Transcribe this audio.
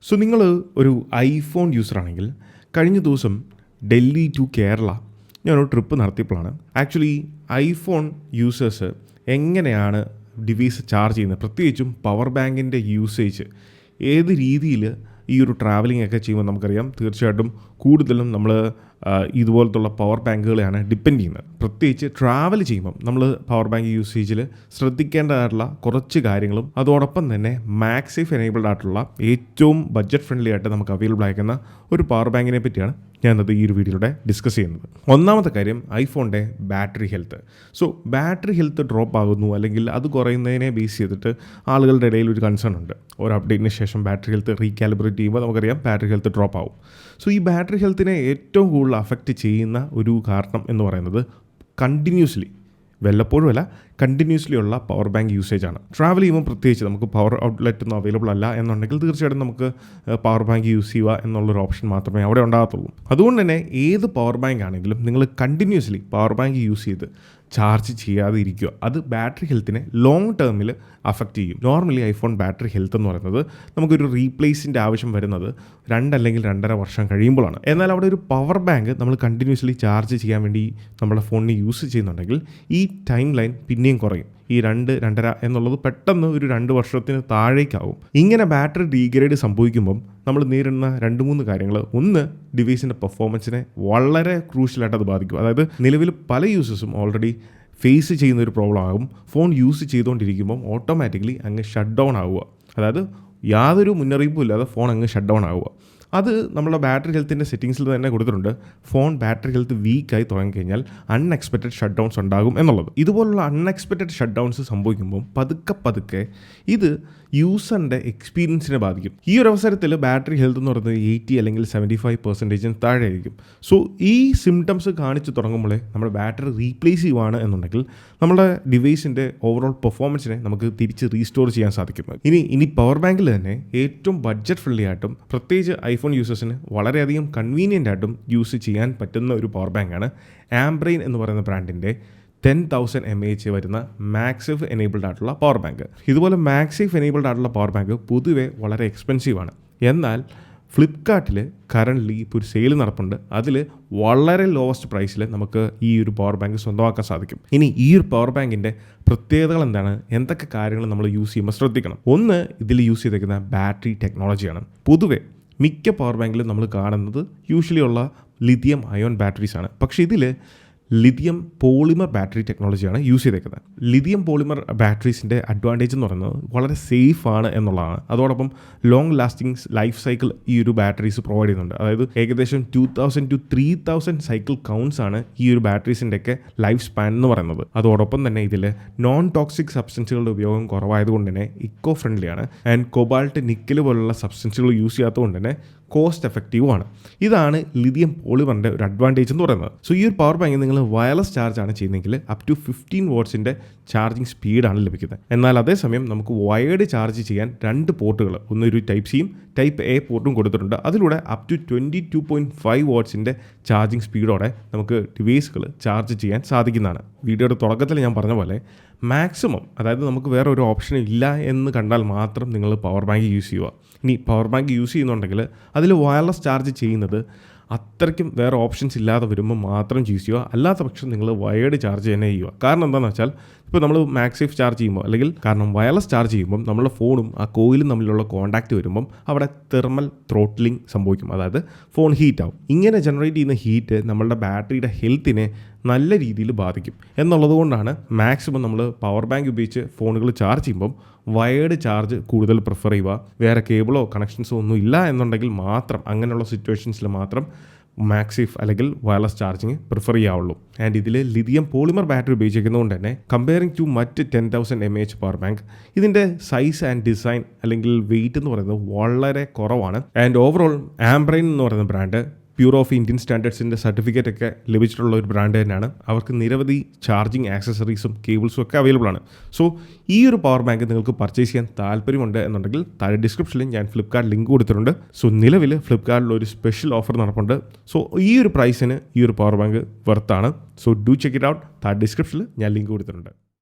So നിങ്ങൾ ഒരു iPhone യൂസറാണെങ്കിൽ കഴിഞ്ഞ ദിവസം ഡൽഹി ടു കേരള ഞാനൊരു ട്രിപ്പ് നടത്തിയപ്പോഴാണ് ആക്ച്വലി ഐഫോൺ യൂസേഴ്സ് എങ്ങനെയാണ് ഡിവൈസ് ചാർജ് ചെയ്യുന്നത്, പ്രത്യേകിച്ചും പവർ ബാങ്കിൻ്റെ യൂസേജ് ഏത് രീതിയിൽ ഈ ഒരു ട്രാവലിംഗ് ഒക്കെ ചെയ്യുമ്പോൾ നമുക്കറിയാം തീർച്ചയായിട്ടും കൂടുതലും നമ്മൾ ഇതുപോലത്തുള്ള പവർ ബാങ്കുകളെയാണ് ഡിപ്പെൻഡ് ചെയ്യുന്നത്. പ്രത്യേകിച്ച് ട്രാവൽ ചെയ്യുമ്പം നമ്മൾ പവർ ബാങ്ക് യൂസേജിൽ ശ്രദ്ധിക്കേണ്ടതായിട്ടുള്ള കുറച്ച് കാര്യങ്ങളും അതോടൊപ്പം തന്നെ മാക്സേഫ് എനേബിൾഡ് ആയിട്ടുള്ള ഏറ്റവും ബഡ്ജറ്റ് ഫ്രണ്ട്ലി ആയിട്ട് നമുക്ക് അവൈലബിൾ ആയിരിക്കുന്ന ഒരു പവർ ബാങ്കിനെ പറ്റിയാണ് ഞാനത് ഈ ഒരു വീഡിയോയിലൂടെ ഡിസ്കസ് ചെയ്യുന്നത്. ഒന്നാമത്തെ കാര്യം ഐഫോണിൻ്റെ battery health. So battery health drop ആകുന്നു അല്ലെങ്കിൽ അത് കുറയുന്നതിനെ ബേസ് ചെയ്തിട്ട് ആളുകളുടെ ഇടയിൽ ഒരു കൺസേൺ ഉണ്ട്. ഒരു അപ്ഡേറ്റിന് ശേഷം ബാറ്ററി ഹെൽത്ത് റീകാലിബ്രേറ്റ് ചെയ്യുമ്പോൾ നമുക്കറിയാം ബാറ്ററി ഹെൽത്ത് ഡ്രോപ്പ് ആവും. സോ ഈ ബാറ്ററി ഹെൽത്തിനെ ഏറ്റവും കൂടുതൽ അഫക്റ്റ് ചെയ്യുന്ന ഒരു കാരണം എന്ന് പറയുന്നത് കണ്ടിന്യൂസ്ലി വല്ലപ്പോഴും അല്ല കണ്ടിന്യൂസ്ലി ഉള്ള പവർ ബാങ്ക് യൂസേജാണ്. ട്രാവൽ ചെയ്യുമ്പോൾ പ്രത്യേകിച്ച് നമുക്ക് പവർ ഔട്ട്ലെറ്റ് ഒന്നും അവൈലബിൾ അല്ല എന്നുണ്ടെങ്കിൽ തീർച്ചയായിട്ടും നമുക്ക് പവർ ബാങ്ക് യൂസ് ചെയ്യുക എന്നുള്ളൊരു ഓപ്ഷൻ മാത്രമേ അവിടെ ഉണ്ടാകത്തുള്ളൂ. അതുകൊണ്ട് തന്നെ ഏത് പവർ ബാങ്ക് ആണെങ്കിലും നിങ്ങൾ കണ്ടിന്യൂസ്ലി പവർ ബാങ്ക് യൂസ് ചെയ്ത് ചാർജ് ചെയ്യാതെ ഇരിക്കുക. അത് ബാറ്ററി ഹെൽത്തിനെ ലോങ് ടേമിൽ അഫക്റ്റ് ചെയ്യും. നോർമലി ഐഫോൺ ബാറ്ററി ഹെൽത്ത് എന്ന് പറയുന്നത് നമുക്കൊരു റീപ്ലേസിൻ്റെ ആവശ്യം വരുന്നത് 2 അല്ലെങ്കിൽ 2.5 വർഷം കഴിയുമ്പോഴാണ്. എന്നാൽ അവിടെ ഒരു പവർ ബാങ്ക് നമ്മൾ കണ്ടിന്യൂസ്ലി ചാർജ് ചെയ്യാൻ വേണ്ടി നമ്മുടെ ഫോണിന് യൂസ് ചെയ്യുന്നുണ്ടെങ്കിൽ ഈ ടൈം ലൈൻ പിന്നെയും കുറയും. ഈ 2-2.5 എന്നുള്ളത് പെട്ടെന്ന് ഒരു 2 വർഷത്തിന് താഴേക്കാവും. ഇങ്ങനെ ബാറ്ററി ഡീഗ്രേഡ് സംഭവിക്കുമ്പം നമ്മൾ നേരിടുന്ന 2-3 കാര്യങ്ങൾ. ഒന്ന്, ഡിവൈസിൻ്റെ പെർഫോമൻസിനെ വളരെ ക്രൂഷ്യലായിട്ട് അത് ബാധിക്കും. അതായത് നിലവിൽ പല യൂസേഴ്സും ഓൾറെഡി ഫേസ് ചെയ്യുന്ന ഒരു പ്രോബ്ലം ആകും. ഫോൺ യൂസ് ചെയ്തുകൊണ്ടിരിക്കുമ്പം ഓട്ടോമാറ്റിക്കലി അങ്ങ് ഷട്ട് ഡൗൺ ആവുക. അതായത് യാതൊരു മുന്നറിയിപ്പും ഇല്ലാതെ ഫോൺ അങ്ങ് ഷട്ട് ഡൗൺ ആവുക. അത് നമ്മുടെ ബാറ്ററി ഹെൽത്തിൻ്റെ സെറ്റിങ്സിൽ തന്നെ കൊടുത്തിട്ടുണ്ട്. ഫോൺ ബാറ്ററി ഹെൽത്ത് വീക്കായി തുടങ്ങിക്കഴിഞ്ഞാൽ അൺഎക്സ്പെക്റ്റഡ് ഷട്ട് ഡൗൺസ് ഉണ്ടാകും എന്നുള്ളത്. ഇതുപോലുള്ള അൺഎക്സ്പെക്റ്റഡ് ഷട്ട് ഡൗൺസ് സംഭവിക്കുമ്പോൾ പതുക്കെ ഇത് യൂസറിൻ്റെ എക്സ്പീരിയൻസിനെ ബാധിക്കും. ഈ ഒരു അവസരത്തിൽ ബാറ്ററി ഹെൽത്ത് എന്ന് പറയുന്നത് 80 അല്ലെങ്കിൽ 75% താഴെ ആയിരിക്കും. സോ ഈ സിംറ്റംസ് കാണിച്ചു തുടങ്ങുമ്പോഴേ നമ്മുടെ ബാറ്ററി റീപ്ലേസ് ചെയ്യുവാണ് എന്നുണ്ടെങ്കിൽ നമ്മുടെ ഡിവൈസിൻ്റെ ഓവറോൾ പെർഫോമൻസിനെ നമുക്ക് തിരിച്ച് റീസ്റ്റോർ ചെയ്യാൻ സാധിക്കും. ഇനി പവർ ബാങ്കിൽ തന്നെ ഏറ്റവും ബഡ്ജറ്റ് ഫ്രണ്ട്ലി ആയിട്ടും പ്രത്യേകിച്ച് ഐഫോൺ യൂസേഴ്സിന് വളരെയധികം കൺവീനിയൻ്റ് ആയിട്ടും യൂസ് ചെയ്യാൻ പറ്റുന്ന ഒരു പവർ ബാങ്കാണ് ആംബ്രെയിൻ എന്ന് പറയുന്ന ബ്രാൻഡിൻ്റെ 10,000 mAh വരുന്ന മാക്സേഫ് എനേബിൾഡ് ആയിട്ടുള്ള പവർ ബാങ്ക്. ഇതുപോലെ മാക്സേഫ് എനേബിൾഡ് ആയിട്ടുള്ള പവർ ബാങ്ക് പൊതുവെ വളരെ എക്സ്പെൻസീവാണ്. എന്നാൽ ഫ്ലിപ്കാർട്ടിൽ കറൻ്റ്ലി ഇപ്പോൾ ഒരു സെയിൽ നടപ്പുണ്ട്. അതിൽ വളരെ ലോവസ്റ്റ് പ്രൈസിൽ നമുക്ക് ഈ ഒരു പവർ ബാങ്ക് സ്വന്തമാക്കാൻ സാധിക്കും. ഇനി ഈ ഒരു പവർ ബാങ്കിൻ്റെ പ്രത്യേകതകൾ എന്താണ്, എന്തൊക്കെ കാര്യങ്ങൾ നമ്മൾ യൂസ് ചെയ്യുമ്പോൾ ശ്രദ്ധിക്കണം. ഒന്ന്, ഇതിൽ യൂസ് ചെയ്തിരിക്കുന്ന ബാറ്ററി ടെക്നോളജിയാണ്. പൊതുവെ മിക്ക പവർ ബാങ്കിലും നമ്മൾ കാണുന്നത് യൂഷ്വലി ഉള്ള ലിഥിയം അയോൺ ബാറ്ററീസാണ്. പക്ഷേ ഇതിൽ ലിഥിയം പോളിമർ ബാറ്ററി ടെക്നോളജിയാണ് യൂസ് ചെയ്തേക്കുന്നത്. ലിഥിയം പോളിമർ ബാറ്ററീസിൻ്റെ അഡ്വാൻറ്റേജ് എന്ന് പറയുന്നത് വളരെ സേഫ് ആണ് എന്നുള്ളതാണ്. അതോടൊപ്പം ലോങ് ലാസ്റ്റിംഗ് ലൈഫ് സൈക്കിൾ ഈ ഒരു ബാറ്ററീസ് പ്രൊവൈഡ് ചെയ്യുന്നുണ്ട്. അതായത് ഏകദേശം 2000 to 3000 സൈക്കിൾ കൗണ്ട്സ് ആണ് ഈ ഒരു ബാറ്ററീസിൻ്റെയൊക്കെ ലൈഫ് സ്പാൻ എന്ന് പറയുന്നത്. അതോടൊപ്പം തന്നെ ഇതിൽ നോൺ ടോക്സിക് സബ്സ്റ്റൻസുകളുടെ ഉപയോഗം കുറവായതുകൊണ്ട് തന്നെ ഇക്കോ ഫ്രണ്ട്ലിയാണ്. ആൻഡ് കൊബാൾട്ട്, നിക്കൽ പോലുള്ള സബ്സ്റ്റൻസുകൾ യൂസ് ചെയ്യാത്തതുകൊണ്ട് തന്നെ കോസ്റ്റ് എഫക്റ്റീവുമാണ്. ഇതാണ് ലിഥിയം പോളിമറിൻ്റെ ഒരു അഡ്വാൻറ്റേജ് എന്ന് പറയുന്നത്. സോ ഈ ഒരു പവർ ബാങ്ക് നിങ്ങൾ വയർലെസ് ചാർജ് ആണ് ചെയ്യുന്നതെങ്കിൽ അപ് ടു 15 വാട്ട്സിൻ്റെ ചാർജിങ് സ്പീഡാണ് ലഭിക്കുന്നത്. എന്നാൽ അതേസമയം നമുക്ക് വയേർഡ് ചാർജ് ചെയ്യാൻ 2 പോർട്ടുകൾ, ഒരു ടൈപ്പ് സിയും ടൈപ്പ് എ പോർട്ടും കൊടുത്തിട്ടുണ്ട്. അതിലൂടെ അപ് ടു 22.5 വാട്ട്സിൻ്റെ ചാർജിങ് സ്പീഡോടെ നമുക്ക് ഡിവൈസുകൾ ചാർജ് ചെയ്യാൻ സാധിക്കുന്നതാണ്. വീഡിയോയുടെ തുടക്കത്തിൽ ഞാൻ പറഞ്ഞ പോലെ മാക്സിമം, അതായത് നമുക്ക് വേറെ ഒരു ഓപ്ഷൻ ഇല്ല എന്ന് കണ്ടാൽ മാത്രം നിങ്ങൾ പവർ ബാങ്ക് യൂസ് ചെയ്യുക. ഇനി പവർ ബാങ്ക് യൂസ് ചെയ്യുന്നുണ്ടെങ്കിൽ അതിൽ വയർലെസ് ചാർജ് ചെയ്യുന്നത് അത്രയ്ക്കും വേറെ ഓപ്ഷൻസ് ഇല്ലാതെ വരുമ്പോൾ മാത്രം യൂസ് ചെയ്യുക. അല്ലാത്ത പക്ഷം നിങ്ങൾ വയേർഡ് ചാർജ് തന്നെ ചെയ്യുക. കാരണം എന്താണെന്ന് വെച്ചാൽ ഇപ്പോൾ നമ്മൾ മാക്സേഫ് ചാർജ് ചെയ്യുമ്പോൾ അല്ലെങ്കിൽ വയർലെസ് ചാർജ് ചെയ്യുമ്പം നമ്മുടെ ഫോണും ആ കോയിലും തമ്മിലുള്ള കോൺടാക്റ്റ് വരുമ്പം അവിടെ തെർമൽ ത്രോട്ട്ലിംഗ് സംഭവിക്കും. അതായത് ഫോൺ ഹീറ്റ് ആവും. ഇങ്ങനെ ജനറേറ്റ് ചെയ്യുന്ന ഹീറ്റ് നമ്മളുടെ ബാറ്ററിയുടെ ഹെൽത്തിനെ നല്ല രീതിയിൽ ബാധിക്കും. എന്നുള്ളത് കൊണ്ടാണ് മാക്സിമം നമ്മൾ പവർ ബാങ്ക് ഉപയോഗിച്ച് ഫോണുകൾ ചാർജ് ചെയ്യുമ്പം വയേർഡ് ചാർജ് കൂടുതൽ പ്രിഫർ ചെയ്യുക. വേറെ കേബിളോ കണക്ഷൻസോ ഒന്നും ഇല്ല എന്നുണ്ടെങ്കിൽ മാത്രം, അങ്ങനെയുള്ള സിറ്റുവേഷൻസിൽ മാത്രം മാക്സേഫ് അല്ലെങ്കിൽ വയർലെസ് ചാർജിങ് പ്രിഫർ ചെയ്യാവുള്ളൂ. ആൻഡ് ഇതിൽ ലിഥിയം പോളിമർ ബാറ്ററി ഉപയോഗിച്ചിരിക്കുന്നതുകൊണ്ട് തന്നെ കമ്പയറിംഗ് ടു മറ്റ് 10,000 mAh പവർ ബാങ്ക് ഇതിൻ്റെ സൈസ് ആൻഡ് ഡിസൈൻ അല്ലെങ്കിൽ വെയിറ്റ് എന്ന് പറയുന്നത് വളരെ കുറവാണ്. ആൻഡ് ഓവറോൾ ആംബ്രെയിൻ എന്ന് പറയുന്ന ബ്രാൻഡ് ബ്യൂറോ ഓഫ് ഇന്ത്യൻ സ്റ്റാൻഡേർഡ്സിൻ്റെ സർട്ടിഫിക്കറ്റ് ഒക്കെ ലഭിച്ചിട്ടുള്ള ഒരു ബ്രാൻഡ് തന്നെയാണ്. അവർക്ക് നിരവധി ചാർജിങ് ആക്സസറീസും കേബിൾസും ഒക്കെ അവൈലബിൾ ആണ്. സോ ഈ ഒരു പവർ ബാങ്ക് നിങ്ങൾക്ക് പർച്ചേസ് ചെയ്യാൻ താല്പര്യമുണ്ട് എന്നുണ്ടെങ്കിൽ താഴെ ഡിസ്ക്രിപ്ഷനിൽ ഞാൻ ഫ്ലിപ്കാർട്ട് ലിങ്ക് കൊടുത്തിട്ടുണ്ട്. സോ നിലവിൽ ഫ്ലിപ്കാർട്ടിൽ ഒരു സ്പെഷ്യൽ ഓഫർ നടപ്പുണ്ട്. സോ ഈ ഒരു പ്രൈസിന് ഈ ഒരു പവർ ബാങ്ക് വെർത്താണ്. So do check it out. താഴെ ഡിസ്ക്രിപ്ഷനിൽ ഞാൻ ലിങ്ക് കൊടുത്തിട്ടുണ്ട്.